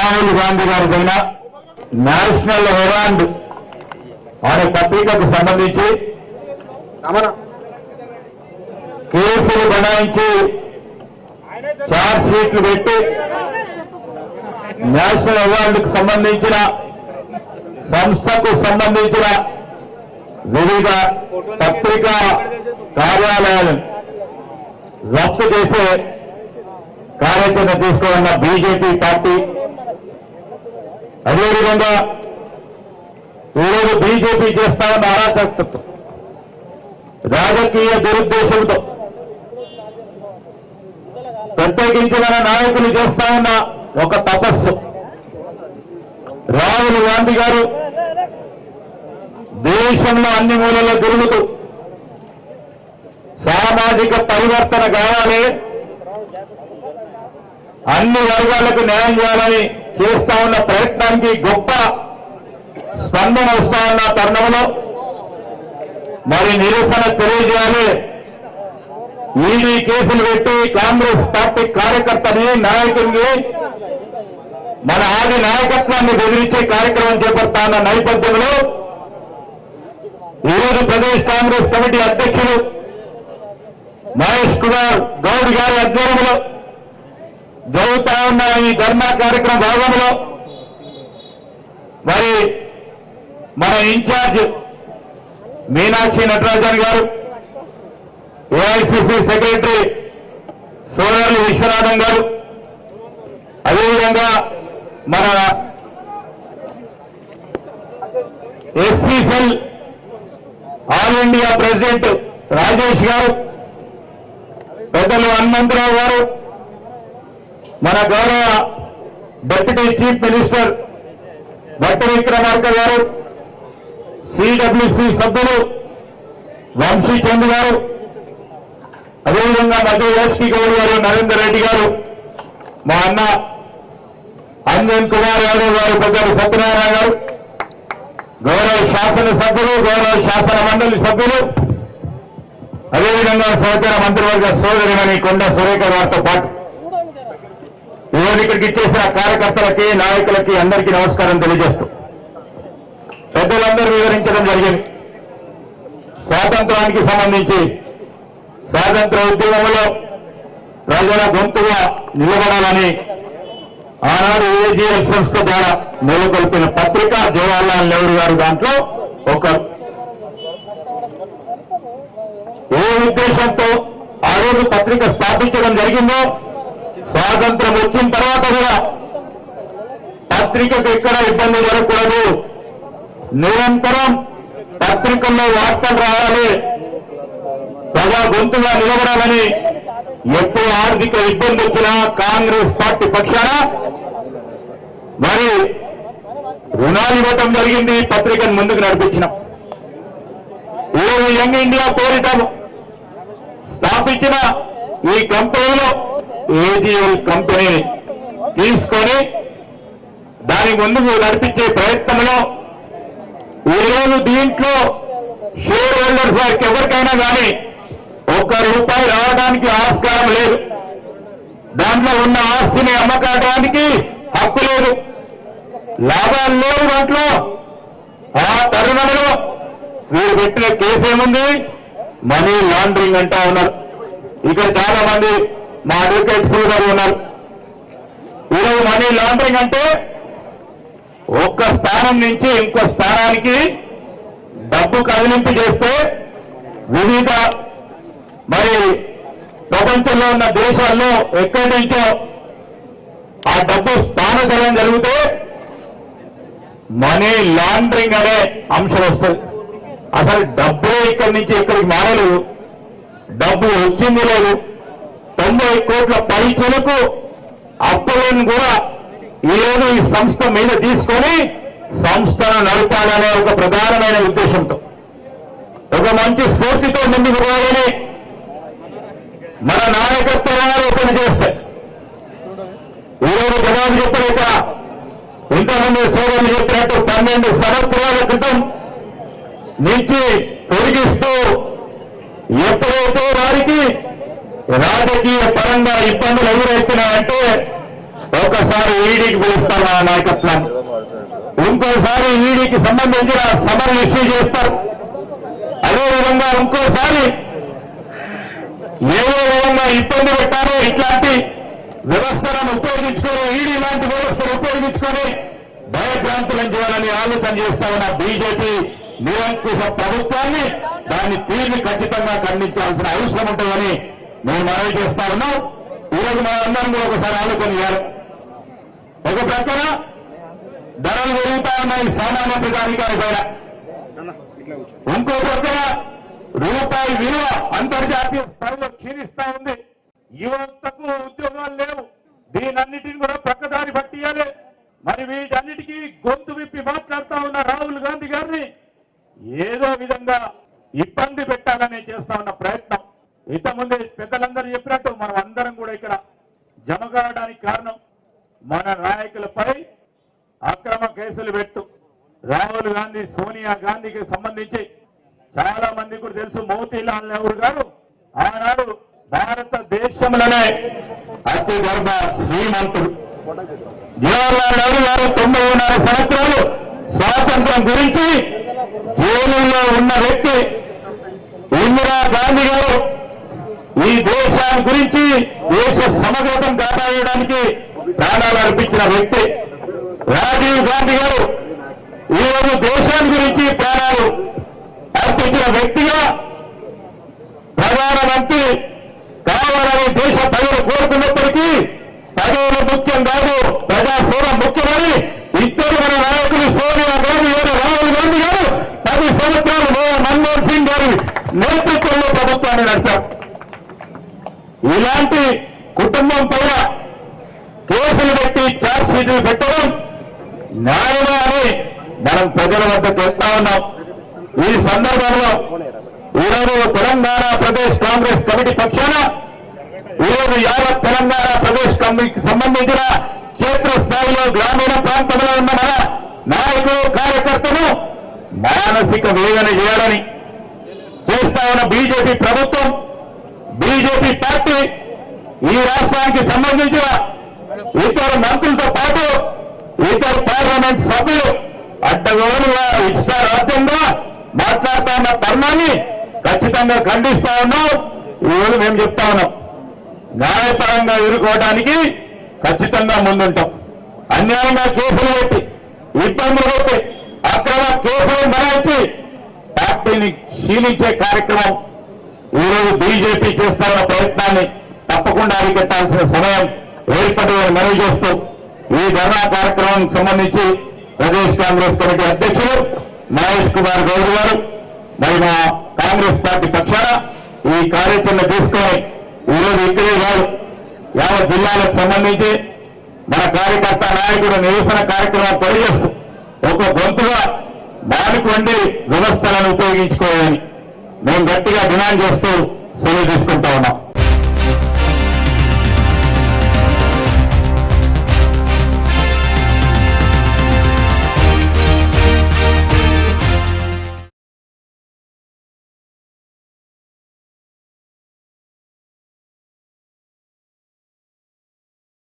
రాహుల్ గాంధీ గారి పైన national Herald అనే పత్రికకు సంబంధించి కేసులు బనాయించి ఛార్జ్ షీట్లు పెట్టి నేషనల్ హెరాల్డ్కు సంబంధించిన సంస్థకు సంబంధించిన వివిధ పత్రికా కార్యాలయాలను రద్దు చేసే కార్యాచరణ తీసుకోవాలన్న బీజేపీ పార్టీ, అదేవిధంగా ఈరోజు బీజేపీ చేస్తా ఉన్న అరాచకత్వం, రాజకీయ దురుద్దేశంతో ప్రత్యేకించి మన నాయకులు చేస్తా ఉన్న ఒక తపస్సు. రాహుల్ గాంధీ గారు దేశంలో అన్ని మూలలో తిరుగుతూ సామాజిక పరివర్తన కావాలి, అన్ని వర్గాలకు న్యాయం చేయాలని చేస్తా ఉన్న ప్రయత్నానికి గొప్ప స్పందన వస్తా ఉన్న తరుణంలో మరి నిరసన తెలియజేయాలి. ఈడీ కేసులు పెట్టి కాంగ్రెస్ పార్టీ కార్యకర్తని నాయకుల్ని మన ఆది నాయకత్వాన్ని బెదిరించే కార్యక్రమం చేపడతా ఉన్న నేపథ్యంలో ఈరోజు ప్రదేశ్ కాంగ్రెస్ కమిటీ అధ్యక్షులు మహేష్ కుమార్ గౌడ్ గారి ఆధ్వర్యంలో జరుగుతా ఉన్న ఈ ధర్నా కార్యక్రమం భాగంలో మరి మన ఇన్ఛార్జ్ మీనాక్షి నటరాజన్ గారు, ఏఐసిసి సెక్రటరీ సోదరులు విశ్వనాథన్ గారు, అదేవిధంగా మన SC cell all India president Rajesh గారు, పెద్దలు హనుమంతరావు గారు, మన గౌరవ deputy chief minister Bhatti Vikramarka గారు, సిడబ్ల్యూసి సభ్యులు వంశీ చంద్ గారు, అదేవిధంగా మధు ఎస్టీ గౌడ్ గారు, నరేందర్ రెడ్డి గారు, మా అన్న అంజన్ కుమార్ యాదవ్ గారు, పెద్దలు సత్యనారాయణ గారు, గౌరవ శాసనసభ్యులు, గౌరవ శాసన మండలి సభ్యులు, అదేవిధంగా సహచర మంత్రివర్గ సోదరిమణి కొండ సురేఖ గారితో పాటు ఈరోజు ఇక్కడికి ఇచ్చేసిన కార్యకర్తలకి, నాయకులకి అందరికీ నమస్కారం తెలియజేస్తూ పెద్దలందరూ వివరించడం జరిగింది. స్వాతంత్రానికి సంబంధించి స్వాతంత్ర ఉద్యమంలో ప్రజల గొంతుగా నిలబడాలని ఆనాడు ఏజీఎల్ సంస్థ ద్వారా నెలకొల్పిన పత్రిక జవహర్లాల్ నెహ్రూ గారు దాంట్లో ఒక ఏ ఉద్దేశంతో ఆ రోజు పత్రిక స్థాపించడం జరిగిందో, స్వాతంత్రం వచ్చిన తర్వాత కూడా పత్రికకు ఎక్కడ ఇబ్బంది జరగకూడదు, నిరంతరం పత్రికల్లో వార్తలు రావాలి, ప్రజా గొంతుగా నిలబడాలని ఎప్పుడు ఆర్థిక ఇబ్బంది వచ్చినా కాంగ్రెస్ పార్టీ పక్షాన మరి రుణాలు ఇవ్వటం జరిగింది, పత్రికను ముందుకు నడిపించినాం. ఈరోజు యంగ్ ఇండియా పేరిట స్థాపించిన ఈ కంపెనీలో ఏజీఎల్ కంపెనీని తీసుకొని దాని ముందుకు నడిపించే ప్రయత్నంలో ఈరోజు దీంట్లో షేర్ హోల్డర్స్ వారికి ఎవరికైనా కానీ ₹1 రావడానికి ఆస్కారం లేదు, దాంట్లో ఉన్న ఆస్తిని అమ్మకానికి హక్కు లేదు, లాభాలు లేవు దాంట్లో. ఆ తరుణంలో వీరు పెట్టిన కేసు ఏముంది, మనీ లాండరింగ్ అంటా ఉన్నారు. ఇక్కడ చాలా మంది మా అడ్వకేట్ సోదరులు ఉన్నారు. ఈరోజు మనీ లాండరింగ్ అంటే ఒక్క స్థానం నుంచి ఇంకో స్థానానికి డబ్బు కదిలింపు చేస్తే వివిధ మరి ప్రపంచంలో ఉన్న దేశాల్లో ఎక్కడి నుంచో ఆ డబ్బు స్థానచలనం జరిగితే మనీ లాండరింగ్ అనే అంశం వస్తుంది. అసలు డబ్బే ఇక్కడి నుంచి ఇక్కడికి మారలేదు, డబ్బు వచ్చింది లేదు. 90 కోట్ల పైచలకు అప్పులను కూడా ఈరోజు ఈ సంస్థ మీద తీసుకొని సంస్థను నడపాలనే ఒక ప్రధానమైన ఉద్దేశంతో, ఒక మంచి స్ఫూర్తితో ముందుకు పోవాలని మన నాయకత్వాలు పనిచేస్తాయి. ఈరోజు జవాబు చెప్పలేక ఇంతమంది సోదరులు చెప్పినట్టు 12 సంవత్సరాల క్రితం నుంచి తొలగిస్తూ ఎప్పుడైతే వారికి రాజకీయ పరంగా ఇబ్బందులు ఎదురవుతున్నాయంటే ఒకసారి ఈడీకి పిలుస్తారు మన నాయకత్వాన్ని, ఇంకోసారి ఈడీకి సంబంధించిన సమర్ ఇష్యూ చేస్తారు. అదేవిధంగా ఇంకోసారి ఏదో విధంగా ఇబ్బంది పెట్టారో ఇట్లాంటి వ్యవస్థలను ఉపయోగించుకొని ఈడీ లాంటి వ్యవస్థను ఉపయోగించుకొని భయభ్రాంతులను చేయాలని ఆలోచన చేస్తా ఉన్న బీజేపీ నిరంకుశ ప్రభుత్వాన్ని దాని తీరుని ఖచ్చితంగా ఖండించాల్సిన అవసరం ఉంటుందని నేను మనవి చేస్తా ఉన్నాం. ఈరోజు మనందరం కూడా ఒకసారి ఆలోచన చేయాలి. ఒక ప్రక్కన ధరలు పెరుగుతా ఉన్నాయి సామాన్య ప్రజానికాని పైన, ఇంకో ప్రక్కన రూపాయి విలువ అంతర్జాతీయ స్థాయిలో క్షీణిస్తా ఉంది. యువతకు ఉద్యోగాలు లేవు. దీనన్నిటిని కూడా ప్రక్కదారి పట్టియాలి. మరి వీటన్నిటికీ గొంతు విప్పి మాట్లాడుతా ఉన్న రాహుల్ గాంధీ గారిని ఏదో విధంగా ఇబ్బంది పెట్టాలని చేస్తా ఉన్న ప్రయత్నం. ఇంతకుముందే పెద్దలందరూ చెప్పినట్టు మనం అందరం కూడా ఇక్కడ జమ కావడానికి కారణం మన నాయకులపై అక్రమ కేసులు పెట్టు రాహుల్ గాంధీ, సోనియా గాంధీకి సంబంధించి చాలా మంది కూడా తెలుసు. మోతీలాల్ నెహ్రూ గారు ఆనాడు భారతదేశంలోనే అతి గర్భ శ్రీమంతుడు. జవహర్లాల్ నెహ్రూ గారు 99 సంవత్సరాలు స్వాతంత్రం గురించి జైలులో ఉన్న వ్యక్తి. ఇందిరా గాంధీ గారు ఈ దేశాన్ని గురించి దేశ సమగ్రతను కాపాడడానికి ప్రాణాలు అర్పించిన వ్యక్తి. రాజీవ్ గాంధీ గారు ఈరోజు దేశాన్ని గురించి ప్రాణాలు అర్పించిన వ్యక్తిగా ప్రధానమంత్రి కావాలని దేశ ప్రజలు కోరుకున్నప్పటికీ పదవులు ముఖ్యం కాదు, ప్రజాసేవ ముఖ్యమని ఇద్దరు మన నాయకులు సోనియా గాంధీ గారు, రాహుల్ గాంధీ గారు 10 సంవత్సరాలు మన్మోహన్ సింగ్ గారి నేతృత్వంలో ప్రభుత్వాన్ని నడిపారు. ఇలాంటి కుటుంబం పైన కేసులు పెట్టి ఛార్జ్ షీట్లు పెట్టడం న్యాయమా అని మనం ప్రజల వద్దకు వెళ్తా ఉన్నాం. ఈ సందర్భంలో ఈరోజు తెలంగాణ ప్రదేశ్ కాంగ్రెస్ కమిటీ పక్షాన ఈరోజు యావత్ తెలంగాణ ప్రదేశ్ కమిటీకి సంబంధించిన క్షేత్రస్థాయిలో గ్రామీణ ప్రాంతంలో ఉన్న మన నాయకులు, కార్యకర్తలు మానసిక వేదన చేయాలని చేస్తా ఉన్న బీజేపీ ప్రభుత్వం, బీజేపీ పార్టీ ఈ రాష్ట్రానికి సంబంధించిన ఇతర మంత్రులతో పాటు ఇతర పార్లమెంట్ సభ్యులు అడ్డగోలుగా ఇష్టారాజ్యంగా మాట్లాడుతా ఉన్న తరుణాన్ని ఖచ్చితంగా ఖండిస్తా ఉన్నాం. ఈరోజు మేము చెప్తా ఉన్నాం, న్యాయపరంగా ఎదుర్కోవడానికి ఖచ్చితంగా ముందుంటాం. అన్యాయంగా కేసులు పెట్టి, ఇబ్బందులు పెట్టి, అక్రమ కేసులు మరాయించి పార్టీని క్షీణించే కార్యక్రమం ఈరోజు బీజేపీ చేస్తా ఉన్న ప్రయత్నాన్ని తప్పకుండా అరికట్టాల్సిన సమయం ఏర్పడిందని మనవి చేస్తూ ఈ ధర్నా కార్యక్రమానికి సంబంధించి ప్రదేశ్ కాంగ్రెస్ కమిటీ అధ్యక్షులు మహేష్ కుమార్ గౌడ్ గారు మరి మా కాంగ్రెస్ పార్టీ పక్షాన ఈ కార్యాచరణ తీసుకొని ఈరోజు ఇక్కడే కాదు యావత్ జిల్లాలకు సంబంధించి మన కార్యకర్త నాయకుడు నిరసన కార్యక్రమం తెలియజేస్తూ ఒక గొంతుగా మానుకోండి వ్యవస్థలను ఉపయోగించుకోవాలని మేము గట్టిగా డిమాండ్ చేస్తూ సెలవు తీసుకుంటా ఉన్నాం.